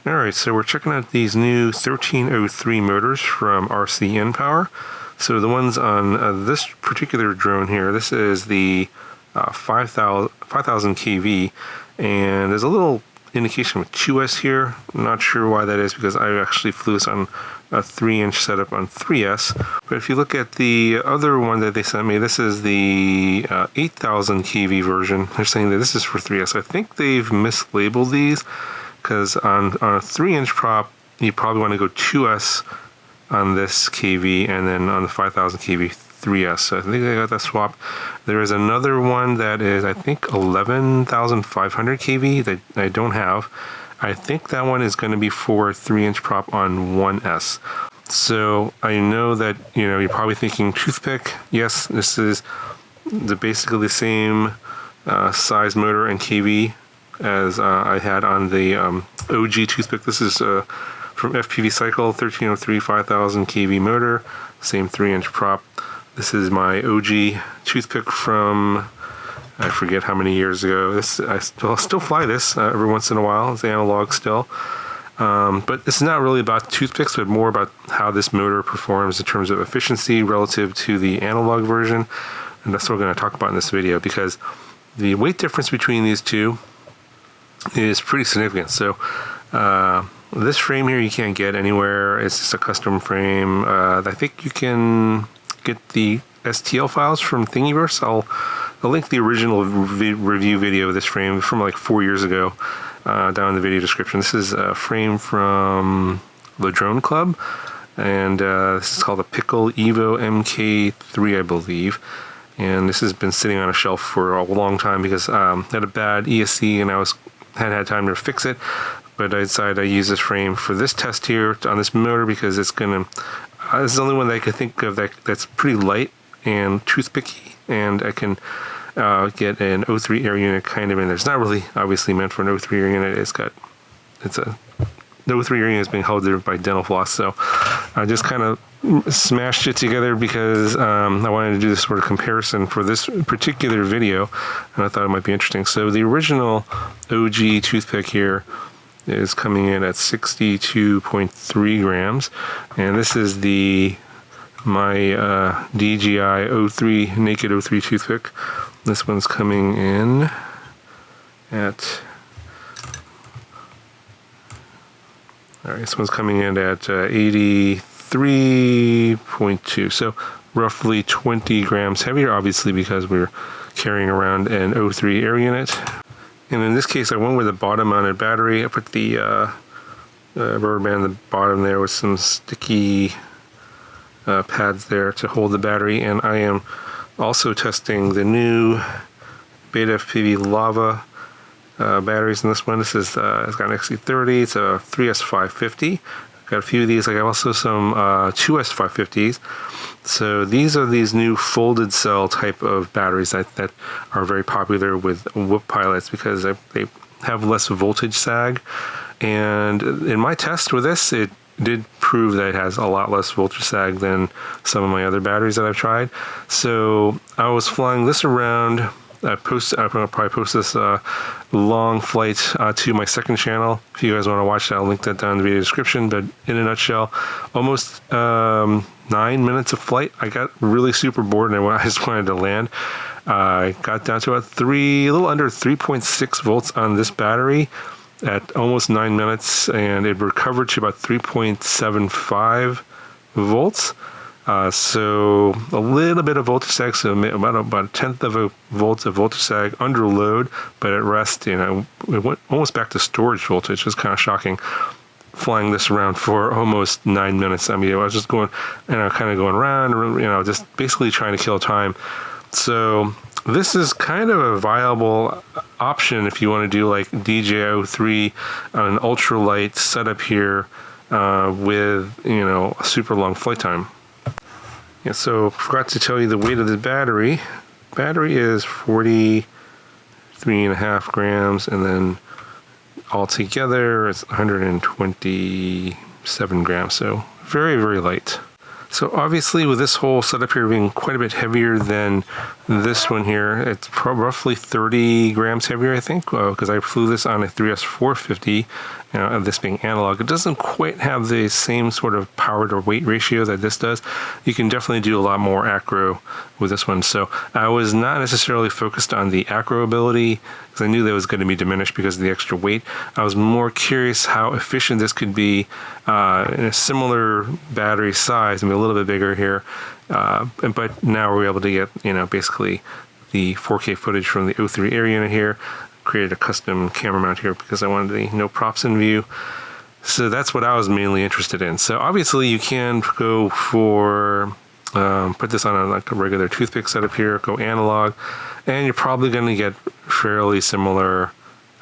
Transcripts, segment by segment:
Alright, so we're checking out these new 1303 motors from RCINPOWER. So the ones on this particular drone here, this is the 5000 kV, and there's a little indication of 2S here. I'm not sure why that is because I actually flew this on a 3-inch setup on 3S. But if you look at the other one that they sent me, this is the 8000 kV version. They're saying that this is for 3S. I think they've mislabeled these, because on a 3-inch prop, you probably want to go 2S on this kV, and then on the 5000 kV, 3S. So I think they got that swap. There is another one that is, I think, 11,500 kV that I don't have. I think that one is going to be for a 3-inch prop on 1S. So I know that, you're probably thinking toothpick. Yes, this is basically the same size motor and kV as I had on the OG toothpick. This is from FPV Cycle, 1303 5000 kV motor, same 3-inch prop. This is my OG toothpick from, I forget how many years ago. I still fly this every once in a while. It's analog still. But it's not really about toothpicks, but more about how this motor performs in terms of efficiency relative to the analog version. And that's what we're going to talk about in this video, because the weight difference between these two is pretty significant. So this frame here you can't get anywhere. It's just a custom frame. I think you can get the STL files from Thingiverse. I'll link the original review video of this frame from like 4 years ago down in the video description. This is a frame from the Drone Club, and this is called a Pickle Evo MK3, I believe. And this has been sitting on a shelf for a long time because I had a bad ESC and I hadn't had time to fix it. But I decided I use this frame for this test here on this motor because it's gonna. This is the only one that I could think of that's pretty light and toothpicky, and I can get an O3 air unit kind of in there. It's not really obviously meant for an O3 air unit. The O3 air unit is being held there by dental floss, so I just kind of smashed it together because I wanted to do this sort of comparison for this particular video, and I thought it might be interesting. So the original OG toothpick here is coming in at 62.3 grams, and this is my DJI O3 naked O3 toothpick. This one's coming in at 83.2, so roughly 20 grams heavier, obviously because we're carrying around an O3 air unit. And in this case, I went with a bottom-mounted battery. I put the rubber band at the bottom there with some sticky pads there to hold the battery. And I am also testing the new Beta FPV Lava batteries in this one. This is it's got an XC30. It's a 3S550. Got a few of these. I got also some 2S550s. So these are these new folded cell type of batteries that are very popular with whoop pilots because they have less voltage sag. And in my test with this, it did prove that it has a lot less voltage sag than some of my other batteries that I've tried. So I was flying this around. I'll probably post this long flight to my second channel. If you guys want to watch that, I'll link that down in the video description. But in a nutshell, almost 9 minutes of flight. I got really super bored and I just wanted to land. I got down to about a little under 3.6 volts on this battery at almost 9 minutes, and it recovered to about 3.75 volts. So a little bit of voltage sag, so about a tenth of a volt of voltage sag under load, but at rest, it went almost back to storage voltage. It was kind of shocking flying this around for almost 9 minutes. I mean, I was just going, kind of going around, just basically trying to kill time. So this is kind of a viable option if you want to do like DJI O3 on an ultralight setup here with, a super long flight time. Yeah, so forgot to tell you the weight of the battery. Battery is 43.5 grams, and then altogether it's 127 grams, so very, very light. So obviously with this whole setup here being quite a bit heavier than this one here, it's roughly 30 grams heavier, I think, because I flew this on a 3S 450, this being analog. It doesn't quite have the same sort of power to weight ratio that this does. You can definitely do a lot more acro with this one. So I was not necessarily focused on the acro ability because I knew that was going to be diminished because of the extra weight. I was more curious how efficient this could be in a similar battery size, maybe a little bit bigger here. But now we're able to get, basically the 4K footage from the O3 air unit here. Created a custom camera mount here because I wanted the no props in view. So that's what I was mainly interested in. So obviously you can go for, put this on like a regular toothpick setup here, go analog, and you're probably going to get fairly similar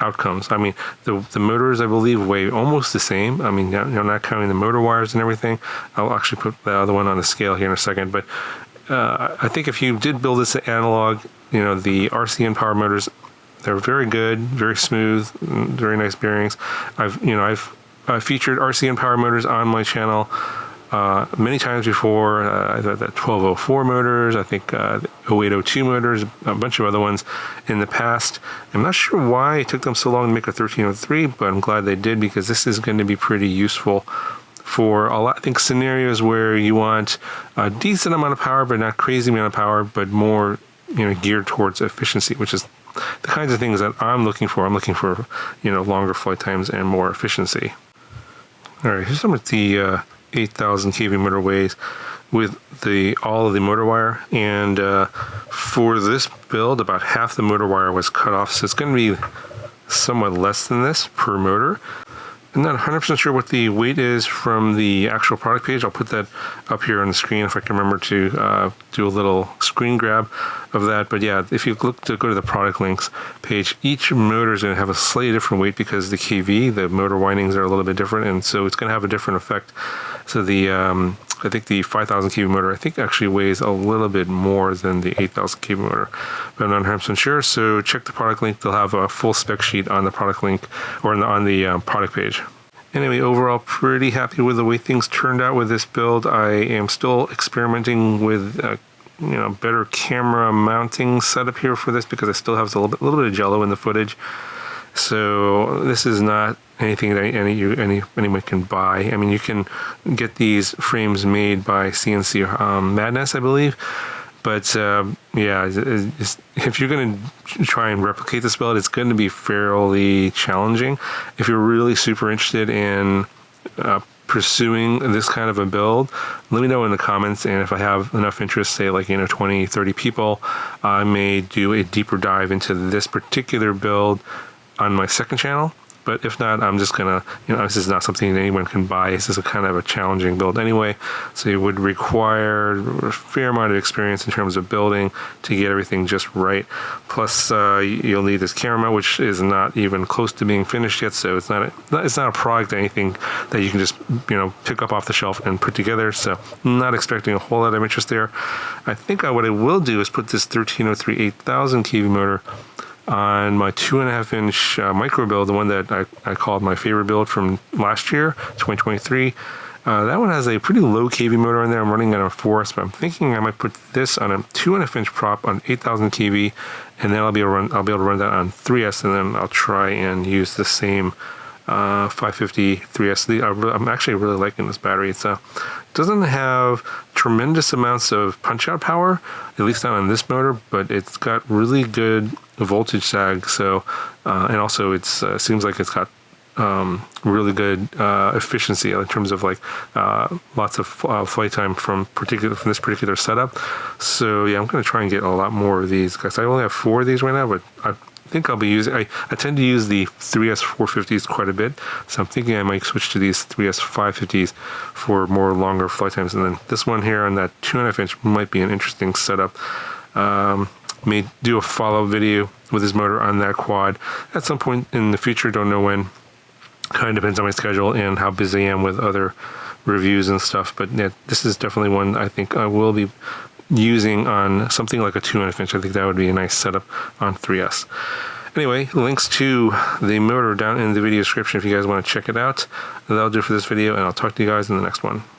outcomes. I mean, the motors, I believe, weigh almost the same. I mean, not counting the motor wires and everything. I'll actually put the other one on the scale here in a second. But I think if you did build this analog, the RCINPOWER motors, they're very good, very smooth, very nice bearings. I've featured RCINPOWER motors on my channel many times before. The 1204 motors, I think the 0802 motors, a bunch of other ones in the past. I'm not sure why it took them so long to make a 1303, but I'm glad they did because this is going to be pretty useful for a lot, I think, scenarios where you want a decent amount of power, but not crazy amount of power, but more, geared towards efficiency, which is the kinds of things that I'm looking for. I'm looking for, longer flight times and more efficiency. All right, here's some of the 8,000 kV motor weighs with all of the motor wire, and for this build, about half the motor wire was cut off, so it's going to be somewhat less than this per motor. I'm not 100% sure what the weight is from the actual product page. I'll put that up here on the screen if I can remember to do a little screen grab of that. But yeah, if you look to go to the product links page, each motor is going to have a slightly different weight because the KV, the motor windings, are a little bit different, and so it's going to have a different effect. So I think the 5,000 kV motor, actually weighs a little bit more than the 8,000 kV motor, but I'm not 100% sure. So check the product link. They'll have a full spec sheet on the product link or on the product page. Anyway, overall, pretty happy with the way things turned out with this build. I am still experimenting with better camera mounting setup here for this because I still have a little bit of jello in the footage. So this is not anything that anyone can buy. I mean, you can get these frames made by CNC Madness, I believe. But yeah, if you're going to try and replicate this build, it's going to be fairly challenging. If you're really super interested in pursuing this kind of a build, let me know in the comments, and if I have enough interest, say like 20, 30 people, I may do a deeper dive into this particular build on my second channel. But if not, I'm just gonna, this is not something that anyone can buy. This is a kind of a challenging build anyway. So it would require a fair amount of experience in terms of building to get everything just right. Plus, you'll need this camera, which is not even close to being finished yet. So it's not a product, anything that you can just, pick up off the shelf and put together. So I'm not expecting a whole lot of interest there. I think what I will do is put this 1303 8,000 kV motor on my 2.5-inch micro build, the one that I called my favorite build from last year, 2023. That one has a pretty low kV motor in there. I'm running it on 4S, but I'm thinking I might put this on a 2.5-inch prop on 8,000 kV, and then I'll be able to run that on 3S, and then I'll try and use the same 550 3S. I'm actually really liking this battery. It doesn't have tremendous amounts of punch-out power, at least not on this motor, but it's got really good voltage sag. So, and also it seems like it's got really good efficiency in terms of lots of flight time from this particular setup. So yeah, I'm going to try and get a lot more of these because I only have 4 of these right now, but I think I'll be using, I tend to use the 3S 450s quite a bit, so I'm thinking I might switch to these 3S 550s for more longer flight times, and then this one here on that 2.5-inch might be an interesting setup. May do a follow-up video with this motor on that quad at some point in the future, don't know when. Kind of depends on my schedule and how busy I am with other reviews and stuff, but yeah, this is definitely one I think I will be using on something like a 2.5-inch. I think that would be a nice setup on 3S. Anyway, links to the motor down in the video description if you guys want to check it out. That'll do it for this video, and I'll talk to you guys in the next one.